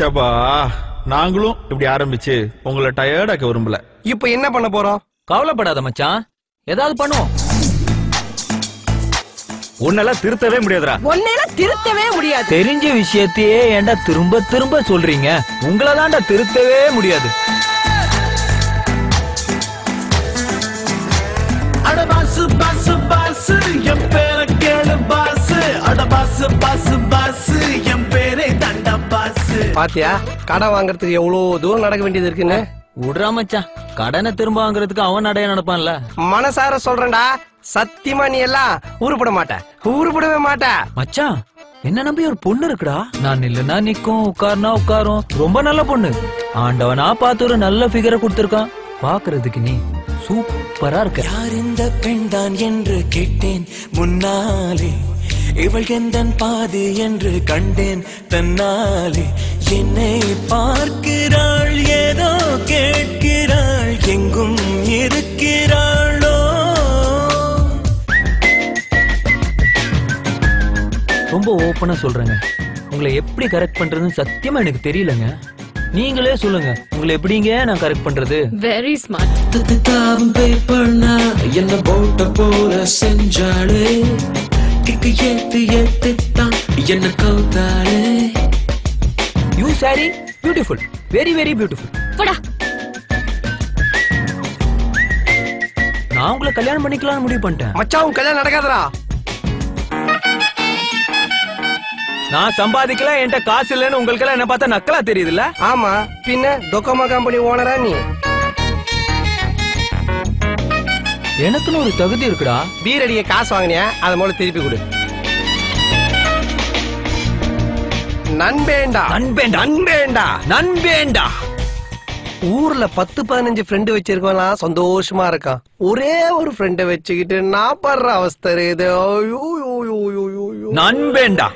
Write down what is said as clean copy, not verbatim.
ஷபா, நாங்களும் இப்படி ஆரம்பிச்சு உங்களை டயர்டாக்க விரும்பல. இப்ப என்ன பண்ண போறோம்? கவலைப்படாத மச்சான், ஏதாவது பண்ணுவோம். உன்னெல்லாம் திருத்தவே முடியாதுடா. உன்னெல்லாம் திருத்தவே முடியாது. தெரிஞ்ச விஷயத்தையே ஏன்டா திரும்ப திரும்ப சொல்றீங்க? உங்களை தான்டா திருத்தவே முடியாது. அட பாசு பாசு பாசு என் பேரை கேளு பாசு. அட பாசு பாசு பாசு என் பேரே தண்டா பாசு. பாத்தியா கடன் வாங்குறதுக்கு எவ்வளவு தூரம் நடக்க வேண்டியது இருக்குன்னு. விடுறா மச்சான், கடனை திரும்ப வாங்குறதுக்கு அவன் நடைய நடப்பான்ல. மனசார சொல்றேன்டா, சத்தியமா நீ எல்லாம் உருப்பட மாட்ட, உருப்படவே மாட்ட. மச்சான், என்ன நம்பி ஒரு பொண்ணு இருக்குடா. நான் நில்லுனா நிக்கும், உட்காருனா உட்காரும். ரொம்ப நல்ல பொண்ணு. ஆண்டவனா பார்த்து ஒரு நல்ல ஃபிகரை கொடுத்திருக்கான். பாக்குறதுக்கு நீ சூப்பரா இருக்க. யார் இந்த பெண் தான் என்று கேட்டேன் முன்னாலே. இவள் எந்தன் பாதி என்று கண்டேன் தன்னாலே. என்னை பார்க்கிறாள், ஏதோ கேட்கிறாள், எங்கும் இருக்கிறாளோ. ரொம்ப ஓப்பனா சொல்றேங்க, உங்களை எப்படி கரெக்ட் பண்றதுன்னு சத்தியமா எனக்கு தெரியலங்க. நீங்களே சொல்லுங்க, உங்களை எப்படிங்க நான் கரெக்ட் பண்றது? Very smart. என்ன போட்ட போல செஞ்சாளே. கிக்கு ஏத்து ஏத்து தான் என்ன கவுத்தாளே. You sorry beautiful, very very beautiful. போடா. நான் உங்களை கல்யாணம் பண்ணிக்கலாம்னு முடிவு பண்ணிட்டேன். மச்சான் உன் கல்யாணம் நடக்காதடா. நான் சம்பாதிக்கல, என்கிட்ட காசு இல்லைன்னு உங்களுக்கு என்ன பார்த்தா நக்கலா தெரியுதுல்ல? ஆமா, பின்ன டொக்கோமோ கம்பெனி ஓனரா நீ? எனக்குன்னு ஒரு தகுதி இருக்குடா. பீர் அடிக்க காசு வாங்கினியா, அதை முதல்ல திருப்பி கொடு. நண்பேண்டா நண்பேண்டா நண்பேண்டா நண்பேண்டா. ஊர்ல 10-15 ஃப்ரெண்டு வச்சிருக்கோம்லாம் சந்தோஷமா இருக்கான். ஒரே ஒரு ஃப்ரெண்டை வச்சுக்கிட்டு நான் படுற அவஸ்தை இது. நண்பேண்டா.